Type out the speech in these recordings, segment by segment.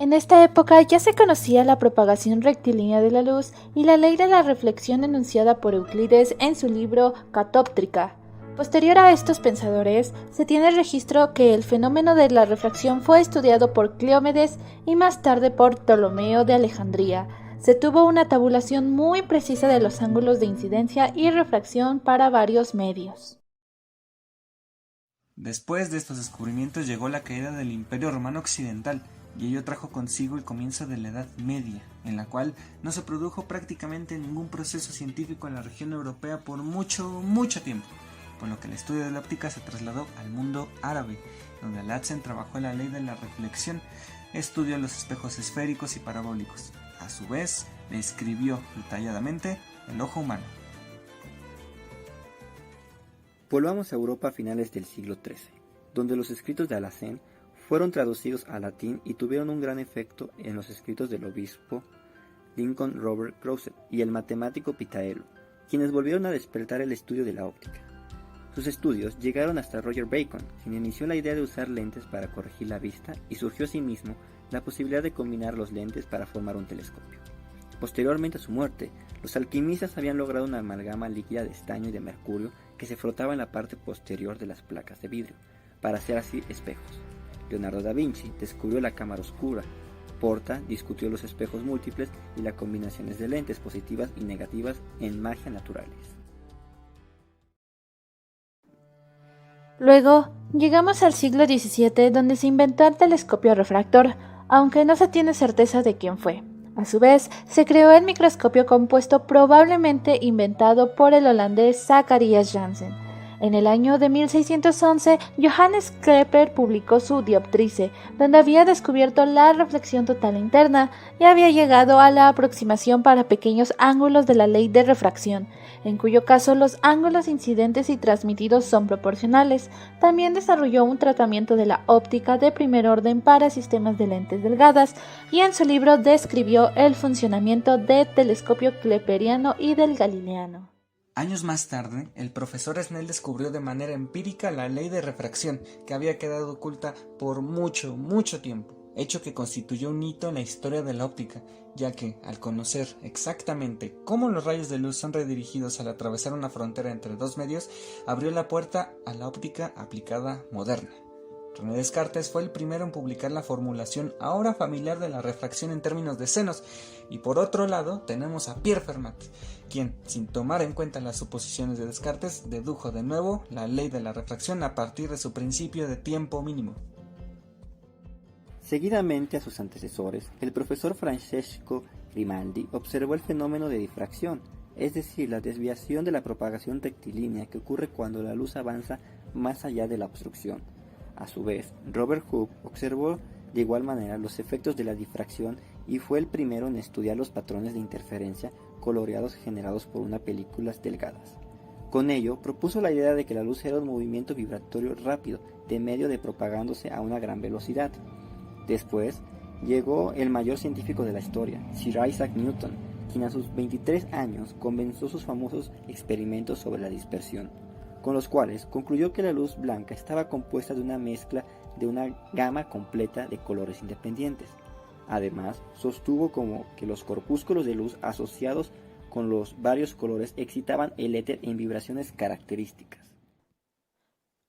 En esta época ya se conocía la propagación rectilínea de la luz y la ley de la reflexión enunciada por Euclides en su libro Catoptrica. Posterior a estos pensadores, se tiene registro que el fenómeno de la refracción fue estudiado por Cleómedes y más tarde por Ptolomeo de Alejandría. Se tuvo una tabulación muy precisa de los ángulos de incidencia y refracción para varios medios. Después de estos descubrimientos llegó la caída del Imperio Romano Occidental, y ello trajo consigo el comienzo de la Edad Media, en la cual no se produjo prácticamente ningún proceso científico en la región europea por mucho tiempo, por lo que el estudio de la óptica se trasladó al mundo árabe, donde Al-Hazen trabajó en la ley de la reflexión, estudió los espejos esféricos y parabólicos. A su vez, describió detalladamente el ojo humano. Volvamos a Europa a finales del siglo XIII, donde los escritos de Al-Hazen fueron traducidos al latín y tuvieron un gran efecto en los escritos del obispo Lincoln Robert Crozet y el matemático Pitaelo, quienes volvieron a despertar el estudio de la óptica. Sus estudios llegaron hasta Roger Bacon, quien inició la idea de usar lentes para corregir la vista, y surgió asimismo la posibilidad de combinar los lentes para formar un telescopio. Posteriormente a su muerte, los alquimistas habían logrado una amalgama líquida de estaño y de mercurio que se frotaba en la parte posterior de las placas de vidrio, para hacer así espejos. Leonardo da Vinci descubrió la cámara oscura. Porta discutió los espejos múltiples y las combinaciones de lentes positivas y negativas en magia naturales. Luego, llegamos al siglo XVII, donde se inventó el telescopio refractor, aunque no se tiene certeza de quién fue. A su vez, se creó el microscopio compuesto, probablemente inventado por el holandés Zacharias Janssen. En el año de 1611, Johannes Kepler publicó su Dioptrice, donde había descubierto la reflexión total interna y había llegado a la aproximación para pequeños ángulos de la ley de refracción, en cuyo caso los ángulos incidentes y transmitidos son proporcionales. También desarrolló un tratamiento de la óptica de primer orden para sistemas de lentes delgadas, y en su libro describió el funcionamiento del telescopio kepleriano y del galileano. Años más tarde, el profesor Snell descubrió de manera empírica la ley de refracción, que había quedado oculta por mucho tiempo, hecho que constituyó un hito en la historia de la óptica, ya que, al conocer exactamente cómo los rayos de luz son redirigidos al atravesar una frontera entre dos medios, abrió la puerta a la óptica aplicada moderna. René Descartes fue el primero en publicar la formulación ahora familiar de la refracción en términos de senos, y por otro lado tenemos a Pierre Fermat, quien, sin tomar en cuenta las suposiciones de Descartes, dedujo de nuevo la ley de la refracción a partir de su principio de tiempo mínimo. Seguidamente a sus antecesores, el profesor Francesco Grimaldi observó el fenómeno de difracción, es decir, la desviación de la propagación rectilínea que ocurre cuando la luz avanza más allá de la obstrucción. A su vez, Robert Hooke observó de igual manera los efectos de la difracción y fue el primero en estudiar los patrones de interferencia coloreados generados por unas películas delgadas. Con ello, propuso la idea de que la luz era un movimiento vibratorio rápido, de medio de propagándose a una gran velocidad. Después, llegó el mayor científico de la historia, Sir Isaac Newton, quien a sus 23 años comenzó sus famosos experimentos sobre la dispersión, con los cuales concluyó que la luz blanca estaba compuesta de una mezcla de una gama completa de colores independientes. Además, sostuvo como que los corpúsculos de luz asociados con los varios colores excitaban el éter en vibraciones características.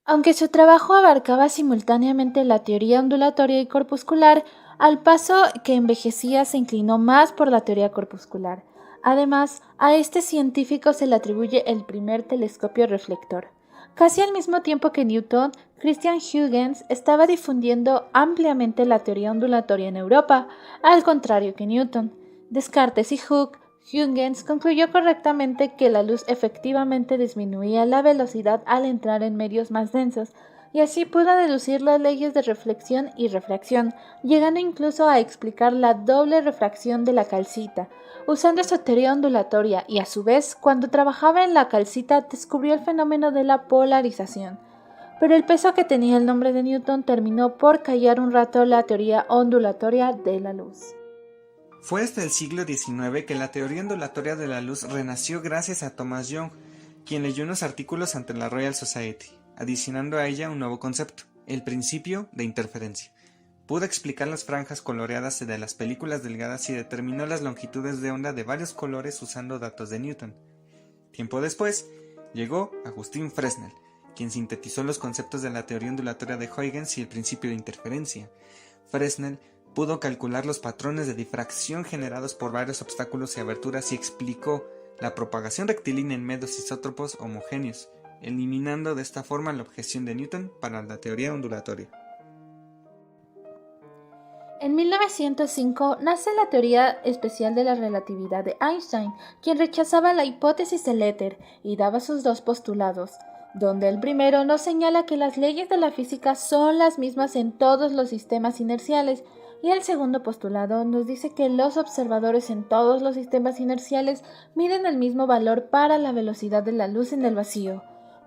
Aunque su trabajo abarcaba simultáneamente la teoría ondulatoria y corpuscular, al paso que envejecía se inclinó más por la teoría corpuscular. Además, a este científico se le atribuye el primer telescopio reflector. Casi al mismo tiempo que Newton, Christian Huygens estaba difundiendo ampliamente la teoría ondulatoria en Europa, al contrario que Newton. Descartes y Hooke, Huygens concluyó correctamente que la luz efectivamente disminuía la velocidad al entrar en medios más densos, y así pudo deducir las leyes de reflexión y refracción, llegando incluso a explicar la doble refracción de la calcita, usando su teoría ondulatoria, y a su vez, cuando trabajaba en la calcita, descubrió el fenómeno de la polarización. Pero el peso que tenía el nombre de Newton terminó por callar un rato la teoría ondulatoria de la luz. Fue hasta el siglo XIX que la teoría ondulatoria de la luz renació gracias a Thomas Young, quien leyó unos artículos ante la Royal Society, adicionando a ella un nuevo concepto, el principio de interferencia. Pudo explicar las franjas coloreadas de las películas delgadas y determinó las longitudes de onda de varios colores usando datos de Newton. Tiempo después, llegó Agustín Fresnel, quien sintetizó los conceptos de la teoría ondulatoria de Huygens y el principio de interferencia. Fresnel pudo calcular los patrones de difracción generados por varios obstáculos y aberturas y explicó la propagación rectilínea en medios isótropos homogéneos, eliminando de esta forma la objeción de Newton para la teoría ondulatoria. En 1905 nace la teoría especial de la relatividad de Einstein, quien rechazaba la hipótesis del éter y daba sus dos postulados, donde el primero nos señala que las leyes de la física son las mismas en todos los sistemas inerciales, y el segundo postulado nos dice que los observadores en todos los sistemas inerciales miden el mismo valor para la velocidad de la luz en el vacío.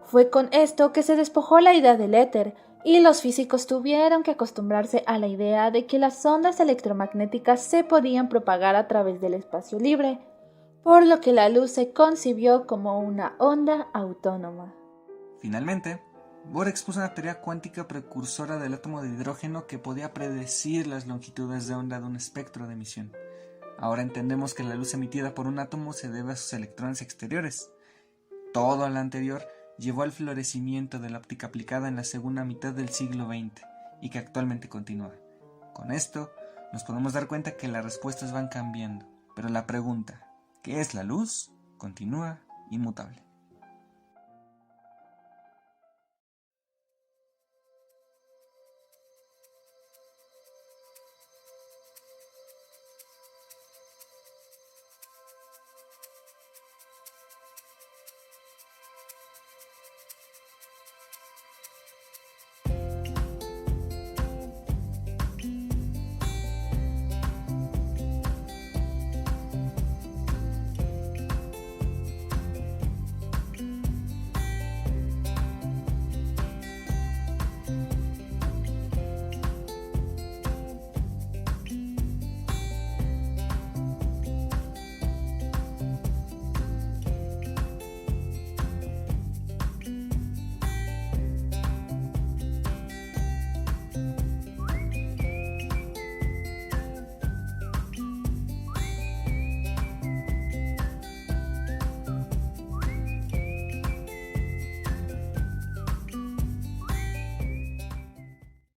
Fue con esto que se despojó la idea del éter, y los físicos tuvieron que acostumbrarse a la idea de que las ondas electromagnéticas se podían propagar a través del espacio libre, por lo que la luz se concibió como una onda autónoma. Finalmente, Bohr expuso una teoría cuántica precursora del átomo de hidrógeno que podía predecir las longitudes de onda de un espectro de emisión. Ahora entendemos que la luz emitida por un átomo se debe a sus electrones exteriores. Todo lo anterior llevó al florecimiento de la óptica aplicada en la segunda mitad del siglo XX y que actualmente continúa. Con esto, nos podemos dar cuenta que las respuestas van cambiando, pero la pregunta, ¿qué es la luz?, continúa inmutable.